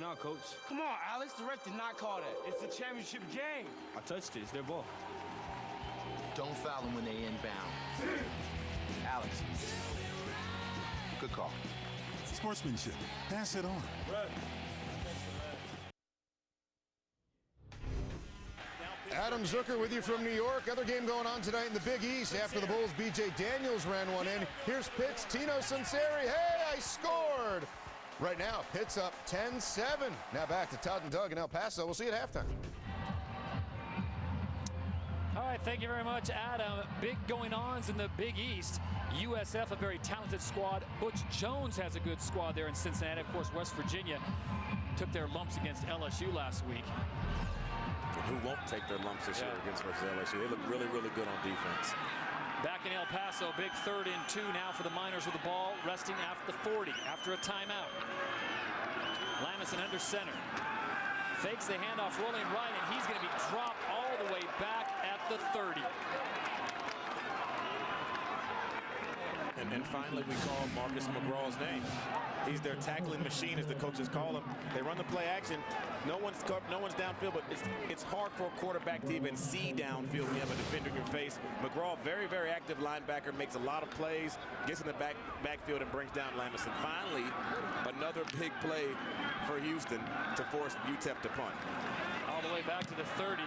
going on, Coach? Come on, Alex. The ref did not call that. It's a championship game. I touched it. It's their ball. Don't foul them when they inbound. Alex. Good call. Sportsmanship. Pass it on. Right. Adam Zucker with you from New York. Other game going on tonight in the Big East. After the Bulls, B.J. Daniels ran one in. Here's Pitt's Tino Sunseri. Hey, I scored! Right now, Pitt's up 10-7. Now back to Todd and Doug in El Paso. We'll see you at halftime. All right, thank you very much, Adam. Big going-ons in the Big East. USF, a very talented squad. Butch Jones has a good squad there in Cincinnati. Of course, West Virginia took their lumps against LSU last week. Who won't take their lumps this year against LSU? They look really, really good on defense. Back in El Paso, big 3rd and 2 now for the Miners with the ball, resting after the 40, after a timeout. Lamison under center. Fakes the handoff, rolling right, and he's going to be dropped all the way back at the 30. And then finally, we call Marcus McGraw's name. He's their tackling machine, as the coaches call him. They run the play action. No one's downfield, but it's hard for a quarterback to even see downfield when you have a defender in your face. McGraw, very, very active linebacker, makes a lot of plays, gets in the backfield and brings down Lamison. Finally, another big play for Houston to force UTEP to punt. All the way back to the 30.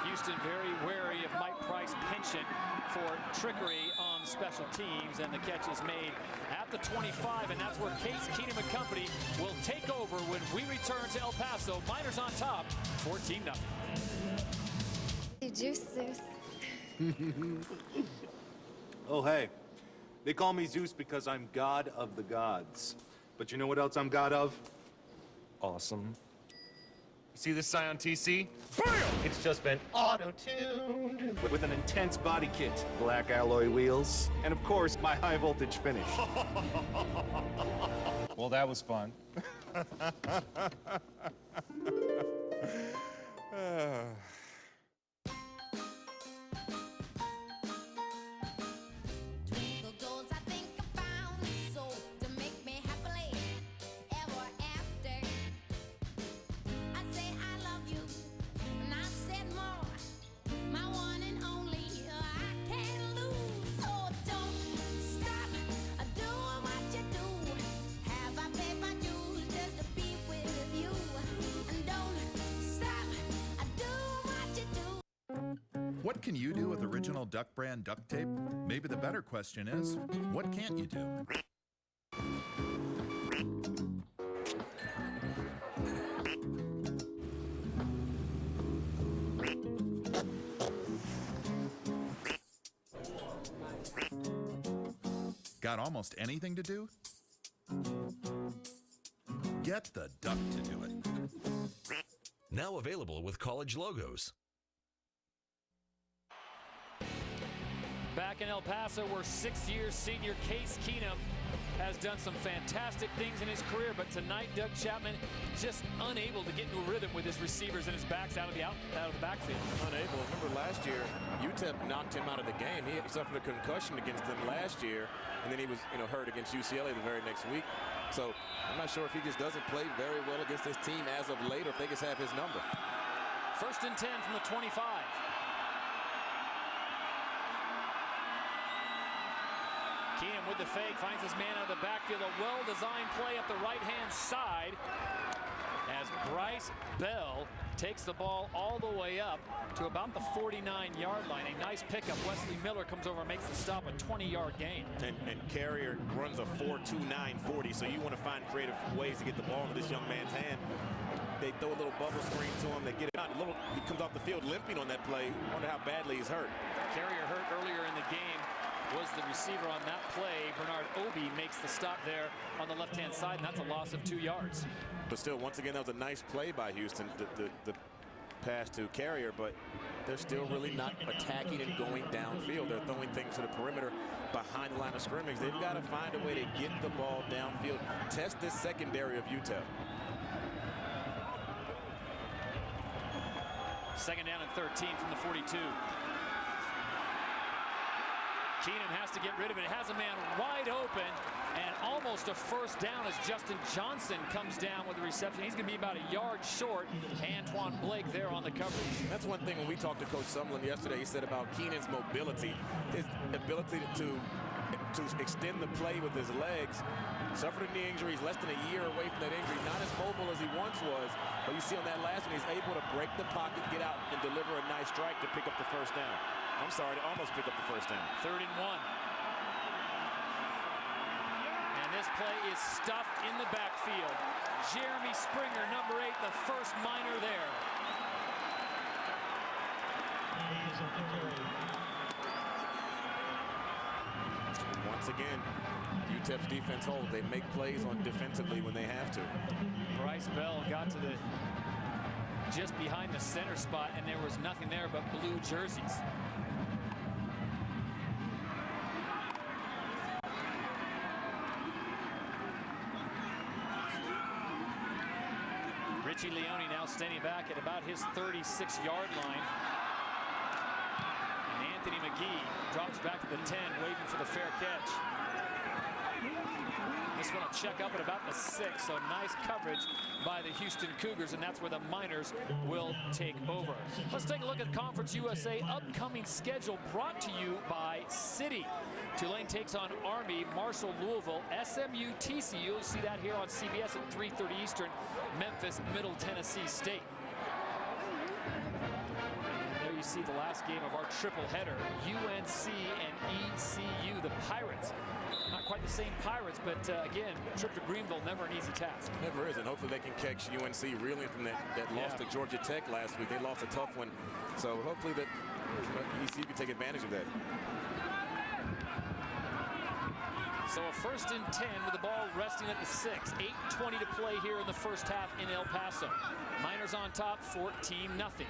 Houston very wary of Mike Price penchant for trickery on special teams, and the catch is made at the 25, and that's where Case Keenum and company will take over when we return to El Paso. Miners on top, 14-0. Juice. Oh, hey. They call me Zeus because I'm god of the gods. But you know what else I'm god of? Awesome. You see this Scion TC? BAM! It's just been auto-tuned with an intense body kit, black alloy wheels, and of course, my high-voltage finish. Well, that was fun. What can you do with original Duck brand duct tape? Maybe the better question is, what can't you do? Got almost anything to do? Get the duck to do it. Now available with college logos. Back in El Paso, where 6th-year senior Case Keenum has done some fantastic things in his career, but tonight Doug Chapman just unable to get into a rhythm with his receivers and his backs out of the backfield. Unable. Remember last year, UTEP knocked him out of the game. He suffered a concussion against them last year, and then he was hurt against UCLA the very next week. So I'm not sure if he just doesn't play very well against this team as of late, or if they just have his number. 1st and 10 from the 25. Keenum with the fake, finds his man out of the backfield. A well-designed play up the right-hand side as Bryce Bell takes the ball all the way up to about the 49-yard line. A nice pickup. Wesley Miller comes over and makes the stop, a 20-yard gain. And Carrier runs a 4.29 40, so you want to find creative ways to get the ball into this young man's hand. They throw a little bubble screen to him. They get it out. He comes off the field limping on that play. Wonder how badly he's hurt. Carrier hurt earlier in the game. Was the receiver on that play. Bernard Obi makes the stop there on the left-hand side, and that's a loss of 2 yards. But still, once again, that was a nice play by Houston, the pass to Carrier, but they're still really not attacking and going downfield. They're throwing things to the perimeter behind the line of scrimmage. They've got to find a way to get the ball downfield, test this secondary of UTEP. 2nd down and 13 from the 42. Keenum has to get rid of it. It has a man wide open and almost a first down as Justin Johnson comes down with the reception. He's going to be about a yard short. Antoine Blake there on the coverage. That's one thing when we talked to Coach Sumlin yesterday, he said about Keenan's mobility, his ability to extend the play with his legs. Suffered a knee injury. He's less than a year away from that injury. Not as mobile as he once was. But you see on that last one, he's able to break the pocket, get out, and deliver a nice strike to pick up the first down. I'm sorry, to almost pick up the first down. 3rd and 1. And this play is stuffed in the backfield. Jeremy Springer, number 8, the first Miner there. Once again, UTEP's defense holds. They make plays on defensively when they have to. Bryce Bell got to the just behind the center spot, and there was nothing there but blue jerseys. Richie Leone now standing back at about his 36-yard line. And Anthony McGee drops back to the 10, waiting for the fair catch. This one will check up at about the 6, so nice coverage by the Houston Cougars, and that's where the Miners will take over. Let's take a look at Conference USA upcoming schedule brought to you by Citi. Tulane takes on Army, Marshall, Louisville, SMU, TCU. You'll see that here on CBS at 3:30 Eastern. Memphis, Middle Tennessee State. There you see the last game of our triple header. UNC and ECU, the Pirates. Not quite the same Pirates, but again, trip to Greenville, never an easy task. Never is, and hopefully they can catch UNC reeling from that loss to Georgia Tech last week. They lost a tough one, so hopefully that ECU can take advantage of that. So a 1st and 10 with the ball resting at the 6. 8:20 to play here in the first half in El Paso. Miners on top, 14-0.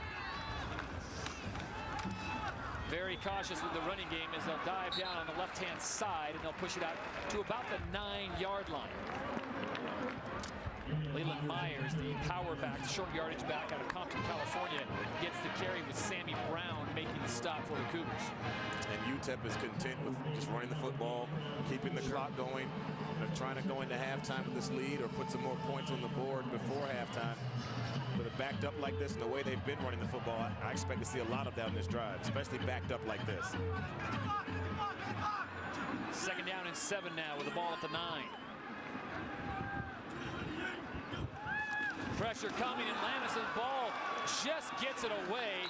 Very cautious with the running game as they'll dive down on the left-hand side and they'll push it out to about the 9-yard line. Leland Myers, the power back, short yardage back out of Compton, California, gets the carry with Sammy Brown making the stop for the Cougars. And UTEP is content with just running the football, keeping the clock going, trying to go into halftime with this lead or put some more points on the board before halftime. With it backed up like this and the way they've been running the football, I expect to see a lot of that in this drive, especially backed up like this. 2nd down and 7 now with the ball at the 9. Pressure coming, and Lameson's ball just gets it away.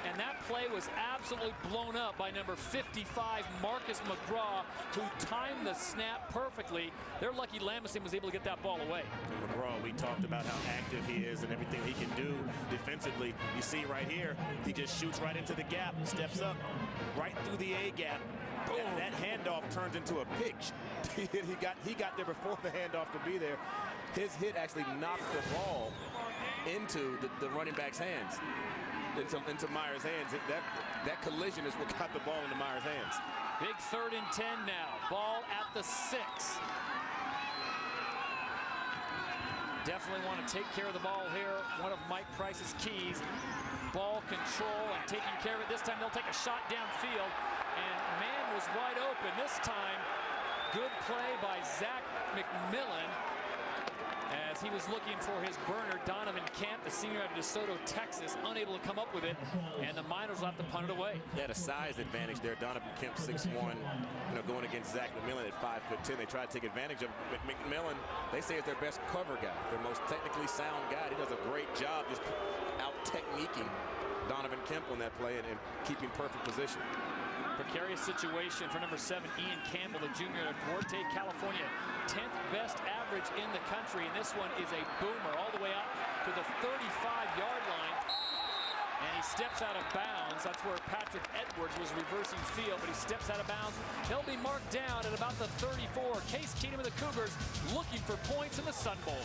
And that play was absolutely blown up by number 55, Marcus McGraw, who timed the snap perfectly. They're lucky Lameson was able to get that ball away. And McGraw, we talked about how active he is and everything he can do defensively. You see right here, he just shoots right into the gap and steps up right through the A gap. Boom. That handoff turns into a pick. he got there before the handoff could be there. His hit actually knocked the ball into the running back's hands. Into Myers' hands. That collision is what got the ball into Myers' hands. Big 3rd and 10 now. Ball at the 6. Definitely want to take care of the ball here. One of Mike Price's keys. Ball control and taking care of it. This time they'll take a shot downfield. And man was wide open. This time, good play by Zach McMillan, as he was looking for his burner. Donovan Kemp, the senior out of DeSoto, Texas, unable to come up with it, and the Miners will have to punt it away. They had a size advantage there. Donovan Kemp, 6'1", going against Zach McMillan at 5'10". They try to take advantage of McMillan. They say is their best cover guy, their most technically sound guy. He does a great job just out-techniquing Donovan Kemp on that play and keeping perfect position. Precarious situation for number 7, Ian Campbell, the junior out of Duarte, California. 10th best average in the country, and this one is a boomer all the way up to the 35-yard line. And he steps out of bounds. That's where Patrick Edwards was reversing field, but he steps out of bounds. He'll be marked down at about the 34. Case Keenum and the Cougars looking for points in the Sun Bowl.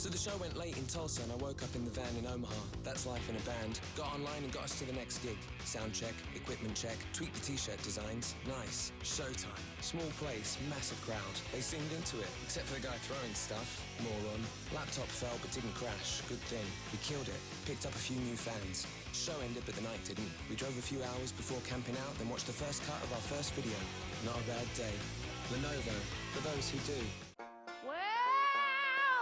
So the show went late in Tulsa and I woke up in the van in Omaha. That's life in a band. Got online and got us to the next gig. Sound check, equipment check, tweak the t-shirt designs. Nice. Showtime. Small place, massive crowd. They seemed into it, except for the guy throwing stuff. Moron. Laptop fell but didn't crash. Good thing. We killed it. Picked up a few new fans. Show ended but the night didn't. We drove a few hours before camping out, then watched the first cut of our first video. Not a bad day. Lenovo, for those who do. Well,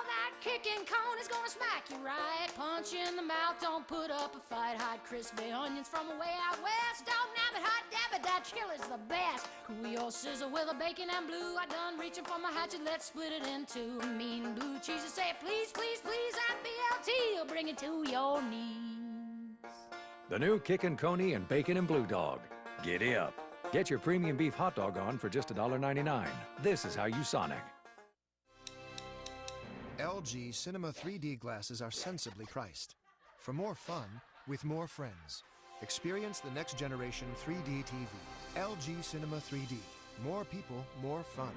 that kicking cone is gonna smack you right. Punch you in the mouth, don't put up a fight. Hot crispy onions from way out west. Don't nab it, hot dab it, that chili's the best. Cool your sizzle with a bacon and blue. I done reaching for my hatchet, let's split it in two. Mean blue cheese, say please, please, please. That BLT will bring it to your knees. The new Kickin' Coney and Bacon and Blue Dog. Giddy up. Get your premium beef hot dog on for just $1.99. This is how you Sonic. LG Cinema 3D glasses are sensibly priced. For more fun, with more friends. Experience the next generation 3D TV. LG Cinema 3D. More people, more fun.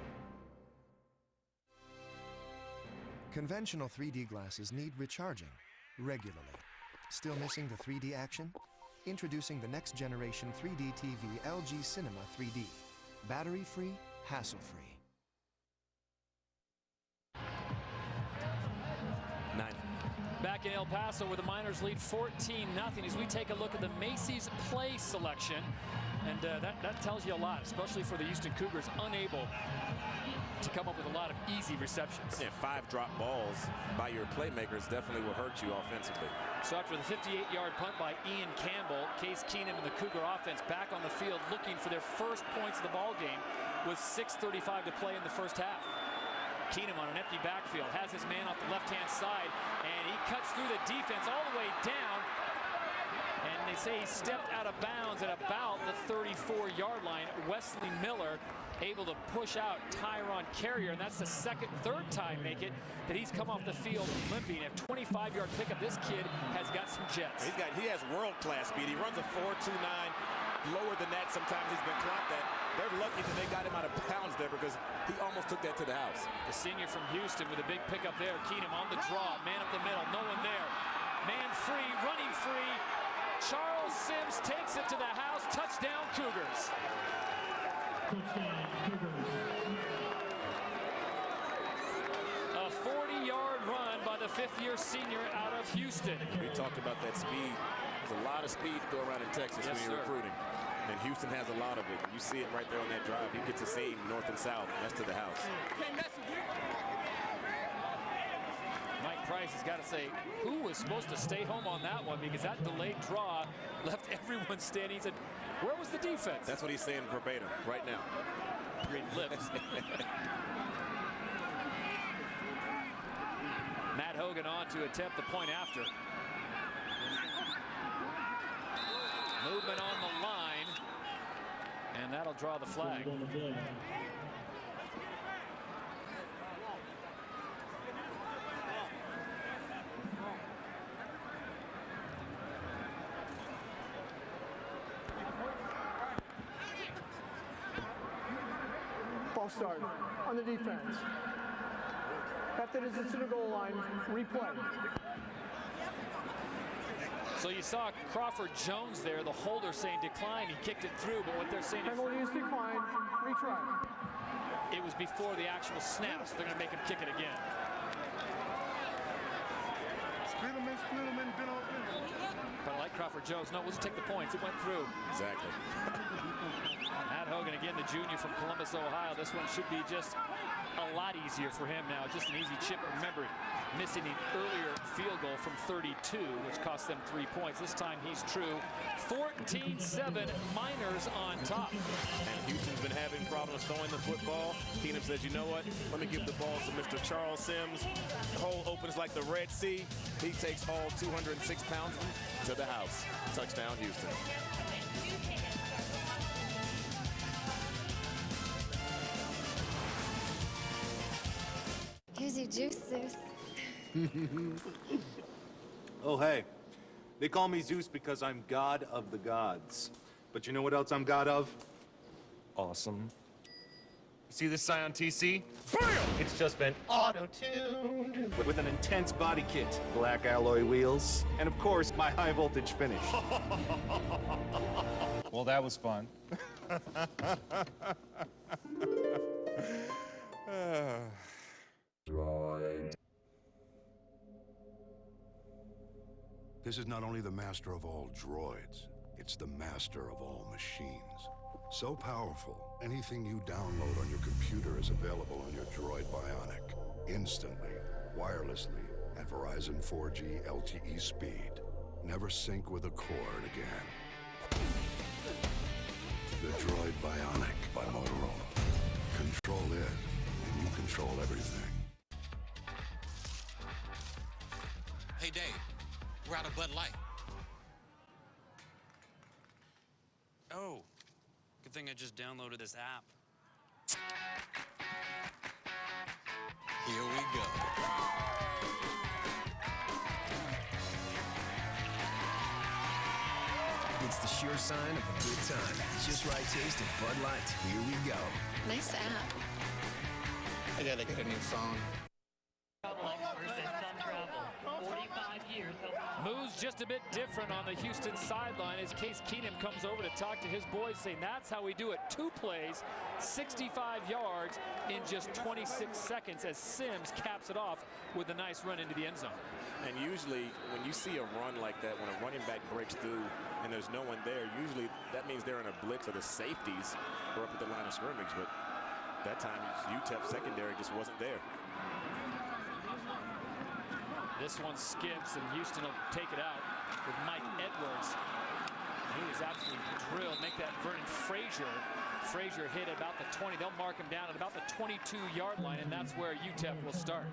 Conventional 3D glasses need recharging regularly. Still missing the 3D action? Introducing the next generation 3D TV LG Cinema 3D. Battery-free, hassle-free. 9. Back in El Paso where the Miners lead 14-0 as we take a look at the Macy's play selection. And that tells you a lot, especially for the Houston Cougars, unable to come up with a lot of easy receptions. Yeah, 5 drop balls by your playmakers definitely will hurt you offensively. So after the 58-yard punt by Ian Campbell, Case Keenum and the Cougar offense back on the field looking for their first points of the ball game with 6:35 to play in the first half. Keenum on an empty backfield has his man off the left-hand side, and he cuts through the defense all the way down. And they say he stepped out of bounds at about the 34-yard line. Wesley Miller able to push out Tyron Carrier, and that's the third time make it that he's come off the field limping. A 25-yard pickup. This kid has got some jets. He has world-class speed. He runs a 4.29. Lower than that, sometimes he's been clocked at. They're lucky that they got him out of bounds there because he almost took that to the house. The senior from Houston with a big pickup there. Keenum on the draw, man up the middle, no one there. Man free, running free. Charles Sims takes it to the house. Touchdown, Cougars. A 40-yard run by the fifth-year senior out of Houston. We talked about that speed. There's a lot of speed to go around in Texas when you're recruiting. And Houston has a lot of it. You see it right there on that drive. He gets a seam north and south. That's to the house. Mike Price has got to say, who was supposed to stay home on that one? Because that delayed draw left everyone standing. He said, where was the defense? That's what he's saying verbatim right now. Great lips. Matt Hogan on to attempt the point after. Movement on the line, and that'll draw the flag. Ball start on the defense. After this is to the goal line, replay. So you saw Crawford Jones there, the holder saying decline. He kicked it through, but what they're saying penalty is decline, retry. It was before the actual snap, so they're going to make him kick it again. But I like Crawford Jones. No, we'll just take the points. It went through. Exactly. Matt Hogan, again, the junior from Columbus, Ohio. This one should be just a lot easier for him now. Just an easy chip. Remember, missing an earlier field goal from 32, which cost them 3 points. This time he's true. 14-7, Miners on top. And Houston's been having problems throwing the football. Keenum says, you know what? Let me give the ball to Mr. Charles Sims. The hole opens like the Red Sea. He takes all 206 pounds to the house. Touchdown, Houston. Juicy juices. Oh, hey. They call me Zeus because I'm god of the gods. But you know what else I'm god of? Awesome. See this Scion TC? Bam! It's just been auto-tuned with an intense body kit, black alloy wheels, and of course, my high voltage finish. Well, that was fun. This is not only the master of all droids, it's the master of all machines. So powerful, anything you download on your computer is available on your Droid Bionic. Instantly, wirelessly, at Verizon 4G LTE speed. Never sync with a cord again. The Droid Bionic by Motorola. Control it, and you control everything. Hey, Dave, we're out of Bud Light. Oh, good thing I just downloaded this app. Here we go. It's the sure sign of a good time. Just right taste of Bud Light. Here we go. Nice app. I gotta get a new song. Moves just a bit different on the Houston sideline as Case Keenum comes over to talk to his boys, saying that's how we do it. 2 plays, 65 yards in just 26 seconds as Sims caps it off with a nice run into the end zone. And usually when you see a run like that, when a running back breaks through and there's no one there, usually that means they're in a blitz or the safeties are up at the line of scrimmage. But that time UTEP secondary just wasn't there. This one skips, and Houston will take it out with Mike Edwards. He was absolutely drilled. Make that Vernon Frazier. Frazier hit at about the 20. They'll mark him down at about the 22-yard line, and that's where UTEP will start.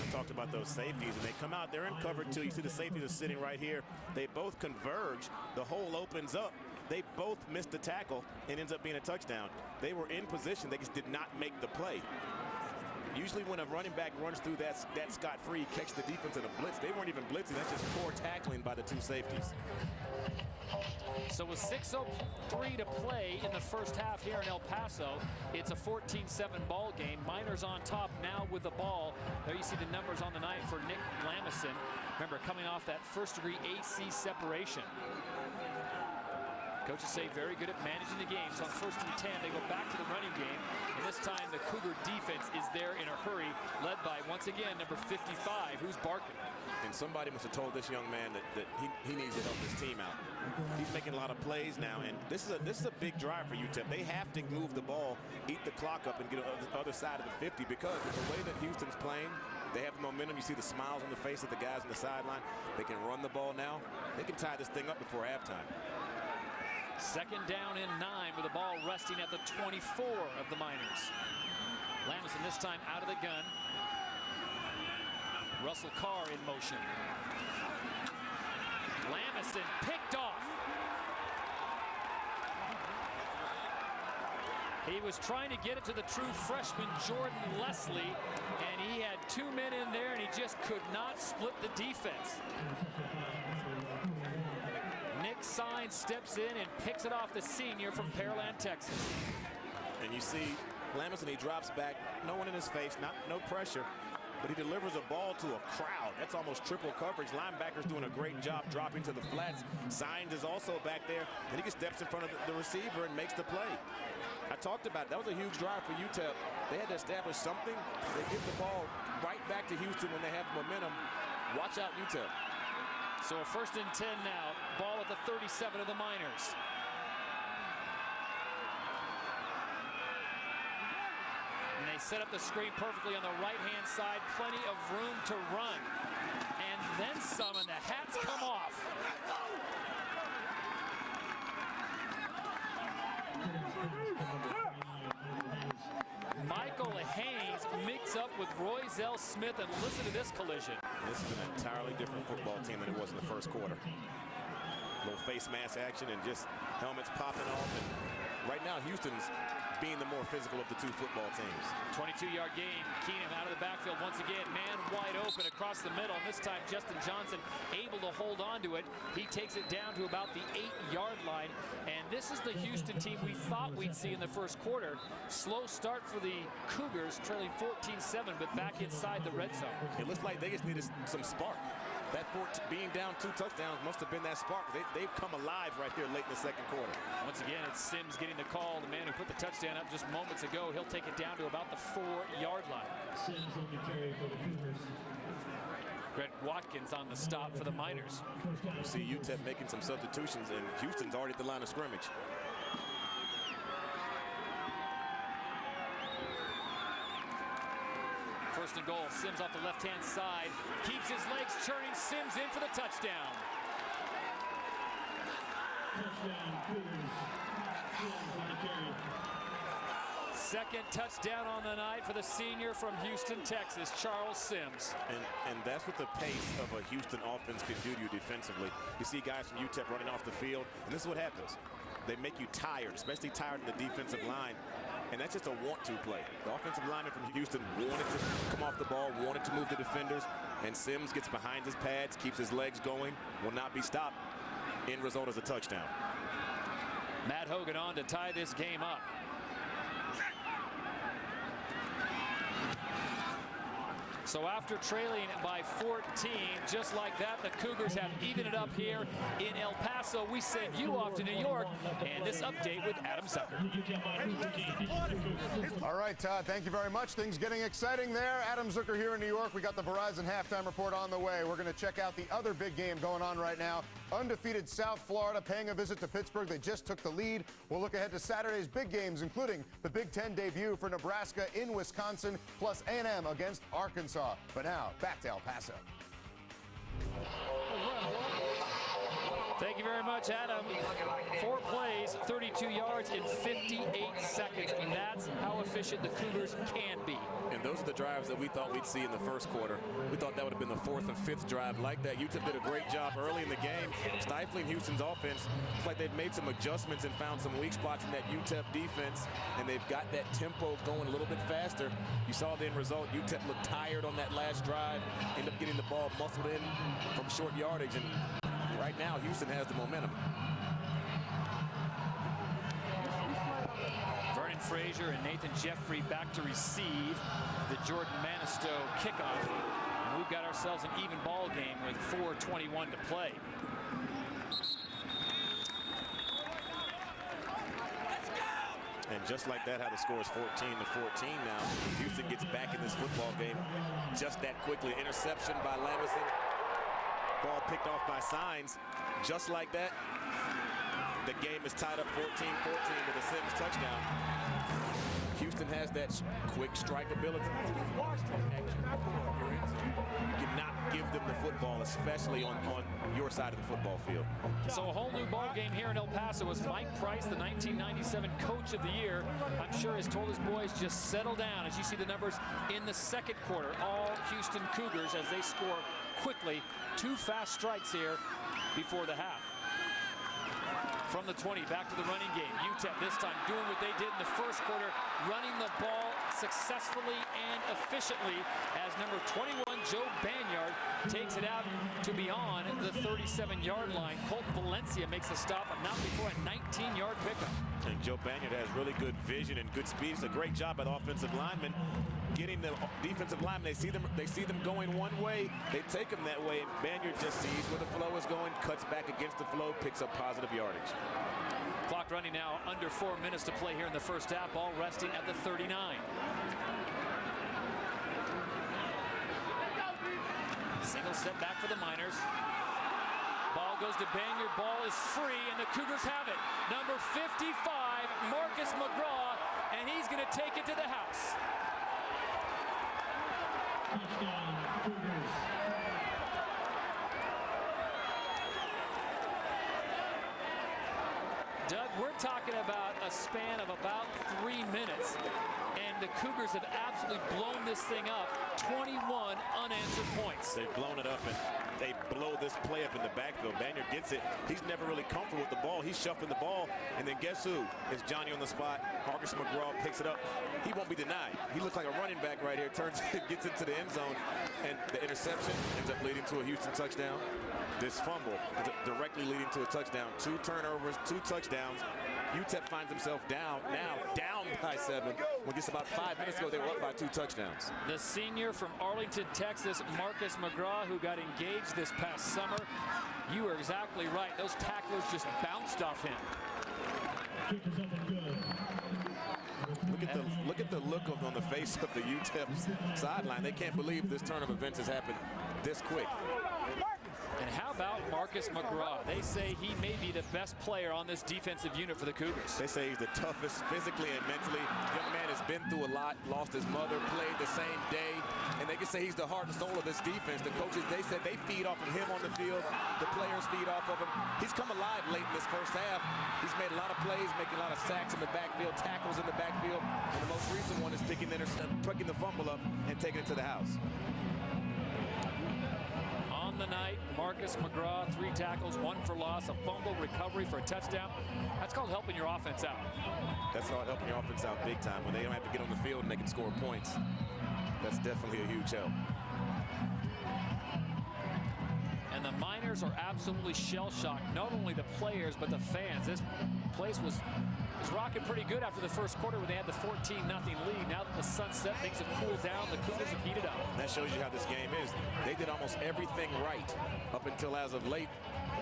We talked about those safeties, and they come out. They're in cover two. You see the safeties are sitting right here. They both converge. The hole opens up. They both missed the tackle and ends up being a touchdown. They were in position. They just did not make the play. Usually when a running back runs through that scot-free, catch the defense in a blitz. They weren't even blitzing. That's just poor tackling by the two safeties. So with 6:03 to play in the first half here in El Paso, it's a 14-7 ball game. Miners on top now with the ball. There you see the numbers on the night for Nick Lamison. Remember, coming off that first-degree AC separation. Coaches say very good at managing the games. On 1st and 10, they go back to the running game. And this time, the Cougar defense is there in a hurry, led by, once again, number 55, who's barking. And somebody must have told this young man that he needs to help his team out. He's making a lot of plays now, and this is a big drive for UTEP. They have to move the ball, eat the clock up, and get on the other side of the 50 because of the way that Houston's playing. They have the momentum. You see the smiles on the face of the guys on the sideline. They can run the ball now. They can tie this thing up before halftime. 2nd down and 9 with the ball resting at the 24 of the Miners. Lamison this time out of the gun. Russell Carr in motion. Lamison picked off. He was trying to get it to the true freshman Jordan Leslie, and he had 2 men in there, and he just could not split the defense. Nick Sainz steps in and picks it off the senior from Pearland, Texas. And you see Lamison, he drops back, no one in his face, no pressure, but he delivers a ball to a crowd. That's almost triple coverage. Linebacker's doing a great job dropping to the flats. Sainz is also back there, and he just steps in front of the receiver and makes the play. I talked about it. That was a huge drive for UTEP. They had to establish something. They give the ball right back to Houston when they have momentum. Watch out, UTEP. So a 1st and 10 now. Ball at the 37 of the Miners. And they set up the screen perfectly on the right-hand side. Plenty of room to run. And then some, and the hats come off. Michael Haynes mixed up with Royzell Smith, and listen to this collision. This is an entirely different football team than it was in the first quarter. A little face mask action and just helmets popping off. And right now, Houston's being the more physical of the two football teams. 22-yard gain. Keenum out of the backfield once again. Man wide open across the middle. And this time Justin Johnson able to hold on to it. He takes it down to about the 8-yard line. And this is the Houston team we thought we'd see in the first quarter. Slow start for the Cougars, trailing 14-7, but back inside the red zone. It looks like they just needed some spark. That being down 2 touchdowns must have been that spark. They've come alive right here late in the second quarter. Once again, it's Sims getting the call. The man who put the touchdown up just moments ago, he'll take it down to about the 4-yard line. Sims on the carry for the Cougars. Greg Watkins on the stop for the Miners. You see UTEP making some substitutions, and Houston's already at the line of scrimmage. First and goal, Sims off the left-hand side. Keeps his legs turning, Sims in for the touchdown. Touchdown, Cougars. Sims on the carry. Second touchdown on the night for the senior from Houston, Texas, Charles Sims. And that's what the pace of a Houston offense could do to you defensively. You see guys from UTEP running off the field, and this is what happens. They make you tired, especially tired in the defensive line. And that's just a want-to play. The offensive lineman from Houston wanted to come off the ball, wanted to move the defenders, and Sims gets behind his pads, keeps his legs going, will not be stopped. End result is a touchdown. Matt Hogan on to tie this game up. So after trailing by 14, just like that, the Cougars have evened it up here in El Paso. We send you off to New York, and this update with Adam Zucker. All right, Todd, thank you very much. Things getting exciting there. Adam Zucker here in New York. We got the Verizon halftime report on the way. We're going to check out the other big game going on right now. Undefeated South Florida paying a visit to Pittsburgh. They just took the lead. We'll look ahead to Saturday's big games, including the Big Ten debut for Nebraska in Wisconsin, plus A&M against Arkansas. But now, back to El Paso. Thank you very much, Adam. 4 plays, 32 yards in 58 seconds. And that's how efficient the Cougars can be. And those are the drives that we thought we'd see in the first quarter. We thought that would have been the 4th and 5th drive like that. UTEP did a great job early in the game, stifling Houston's offense. It's like they've made some adjustments and found some weak spots in that UTEP defense, and they've got that tempo going a little bit faster. You saw the end result. UTEP looked tired on that last drive, ended up getting the ball muscled in from short yardage, and right now Houston has the momentum. Vernon Frazier and Nathan Jeffrey back to receive the Jordan Manisto kickoff. And we've got ourselves an even ball game with 4:21 to play. And just like that, how the score is 14-14 now. Houston gets back in this football game just that quickly. Interception by Lamison. Ball picked off by Signs. Just like that, the game is tied up 14-14 with a Sims touchdown. Houston has that quick strike ability. You cannot give them the football, especially on your side of the football field. So a whole new ball game here in El Paso as Mike Price, the 1997 Coach of the Year, I'm sure has told his boys just settle down as you see the numbers in the second quarter. All Houston Cougars as they score quickly. 2 fast strikes here before the half. From the 20, back to the running game. UTEP this time doing what they did in the first quarter, running the ball successfully and efficiently as number 21, Joe Banyard, takes it out to beyond the 37-yard line. Colton Valencia makes the stop, but not before a 19-yard pickup. And Joe Banyard has really good vision and good speed. It's a great job by the offensive lineman getting the defensive lineman. They see them going one way, they take them that way, and Banyard just sees where the flow is going, cuts back against the flow, picks up positive yardage. Clock running now, under 4 minutes to play here in the first half. Ball resting at the 39. Single step back for the Miners. Ball goes to Banyard. Ball is free, and the Cougars have it. Number 55, Marcus McGraw, and he's going to take it to the house. Touchdown, Cougars. Doug, we're talking about a span of about 3 minutes, and the Cougars have absolutely blown this thing up. 21 unanswered points. They've blown it up, and they blow this play up in the backfield. Banyard gets it. He's never really comfortable with the ball. He's shuffling the ball, and then guess who? It's Johnny on the spot. Marcus McGraw picks it up. He won't be denied. He looks like a running back right here. Turns, gets into the end zone, and the interception ends up leading to a Houston touchdown. This fumble is directly leading to a touchdown. 2 turnovers, 2 touchdowns. UTEP finds himself down by 7. When just about 5 minutes ago, they were up by 2 touchdowns. The senior from Arlington, Texas, Marcus McGraw, who got engaged this past summer. You were exactly right. Those tacklers just bounced off him. Look at the look on the face of the UTEP sideline. They can't believe this turn of events has happened this quick. And how about Marcus McGraw? They say he may be the best player on this defensive unit for the Cougars. They say he's the toughest physically and mentally. Young man has been through a lot, lost his mother, played the same day, and they can say he's the heart and soul of this defense. The coaches, they said they feed off of him on the field. The players feed off of him. He's come alive late in this first half. He's made a lot of plays, making a lot of sacks in the backfield, tackles in the backfield, and the most recent one is picking the fumble up and taking it to the house. The night, Marcus McGraw, 3 tackles, 1 for loss, a fumble, recovery for a touchdown. That's called helping your offense out. That's called helping your offense out big time. When they don't have to get on the field and they can score points, that's definitely a huge help. And the Miners are absolutely shell-shocked. Not only the players, but the fans. This place was rocking pretty good after the first quarter when they had the 14-0 lead. Now that the sun set, things have cooled down. The Cougars have heated up. And that shows you how this game is. They did almost everything right up until as of late.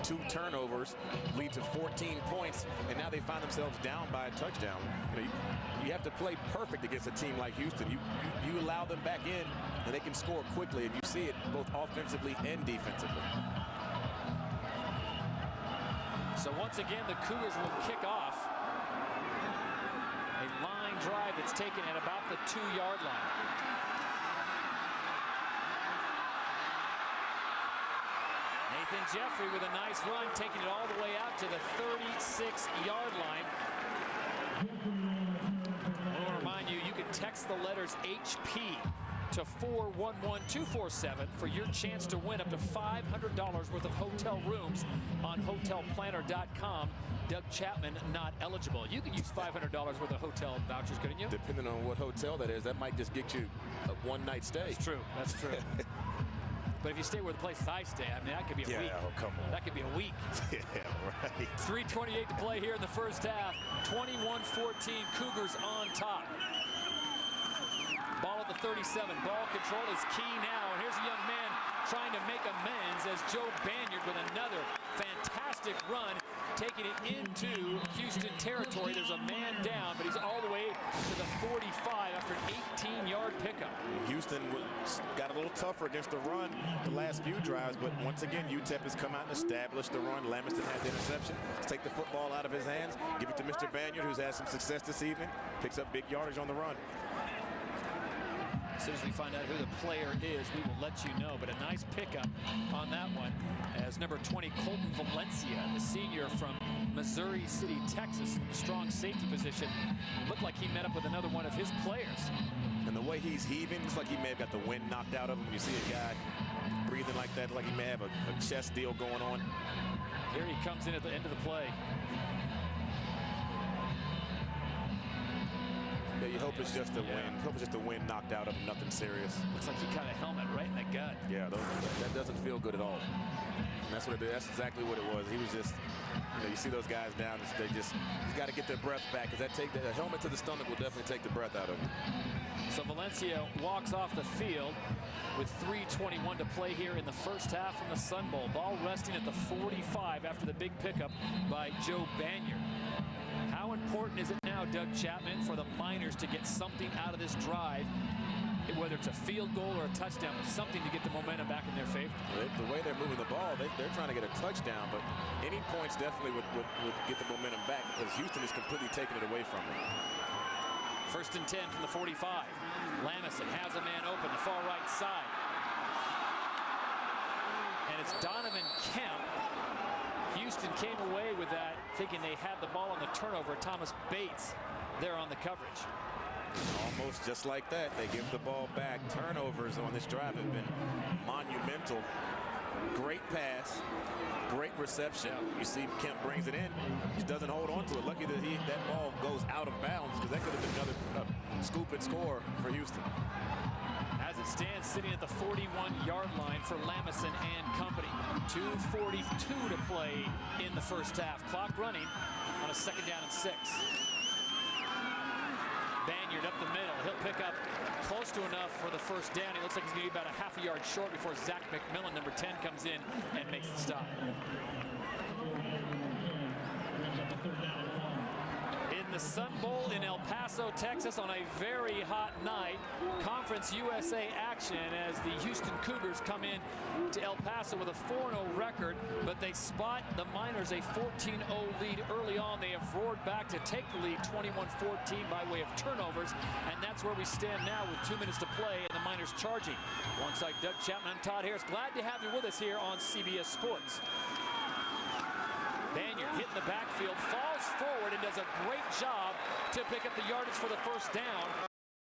2 turnovers lead to 14 points, and now they find themselves down by a touchdown. You have to play perfect against a team like Houston. You allow them back in, and they can score quickly, and you see it both offensively and defensively. So once again, the Cougars will kick off a line drive that's taken at about the 2-yard line. Nathan Jeffrey with a nice run, taking it all the way out to the 36-yard line. I want to remind you, you can text the letters HP to 411-247 for your chance to win up to $500 worth of hotel rooms on hotelplanner.com. Doug Chapman not eligible. You could use $500 worth of hotel vouchers, couldn't you? Depending on what hotel that is, that might just get you a 1-night stay. That's true. That's true. But if you stay where the places I stay, I mean, that could be a week. Oh, come on. That could be a week. Yeah, right. 3:28 to play here in the first half. 21-14, Cougars on top. Ball at the 37. Ball control is key now. And here's a young man trying to make amends as Joe Banyard with another fantastic run, taking it into Houston territory. There's a man down, but he's all the way to the 45 after an 18-yard pickup. Houston got a little tougher against the run the last few drives, but once again, UTEP has come out and established the run. Lamiston had the interception. Let's take the football out of his hands, give it to Mr. Banyard, who's had some success this evening, picks up big yardage on the run. As soon as we find out who the player is, we will let you know. But a nice pickup on that one as number 20, Colton Valencia, the senior from Missouri City, Texas, strong safety position. Looked like he met up with another one of his players. And the way he's heaving, it's like he may have got the wind knocked out of him. When you see a guy breathing like that, like he may have a chest deal going on. Here he comes in at the end of the play. Yeah, you hope it's just the wind. Hope it's just the wind knocked out of him, nothing serious. Looks like he got a helmet right in the gut. Yeah, that doesn't feel good at all. And that's what it is. That's exactly what it was. He was just, you see those guys down. He's got to get their breath back, because a helmet to the stomach will definitely take the breath out of him. So Valencia walks off the field with 3:21 to play here in the first half from the Sun Bowl. Ball resting at the 45 after the big pickup by Joe Banyard. How important is it now, Doug Chapman, for the Miners to get something out of this drive, whether it's a field goal or a touchdown, something to get the momentum back in their favor? The way they're moving the ball, they're trying to get a touchdown, but any points definitely would get the momentum back, because Houston is completely taking it away from them. 1st and 10 from the 45. Lamiston has a man open, the far right side. And it's Donovan Kemp Houston came away with that thinking they had the ball on the turnover. Thomas Bates there on the coverage. Almost just like that, they give the ball back. Turnovers on this drive have been monumental. Great pass, great reception. You see Kemp brings it in. He doesn't hold on to it. Lucky that that ball goes out of bounds, because that could have been another scoop and score for Houston. As it stands, sitting at the 41-yard line for Lamison and company. 2:42 to play in the first half. Clock running on a 2nd down and 6. Banyard up the middle. He'll pick up close to enough for the first down. He looks like he's going to be about a half a yard short before Zach McMillan, number 10, comes in and makes the stop. In the Sun Bowl in El Paso, Texas, on a very hot night, Conference USA action as the Houston Cougars come in to El Paso with a 4-0 record, but they spot the Miners a 14-0 lead early on. They have roared back to take the lead 21-14 by way of turnovers, and that's where we stand now with 2 minutes to play and the Miners charging. Alongside Doug Chapman, I'm Todd Harris. Glad to have you with us here on CBS Sports. Banyard hitting the backfield, falls forward and does a great job to pick up the yardage for the first down.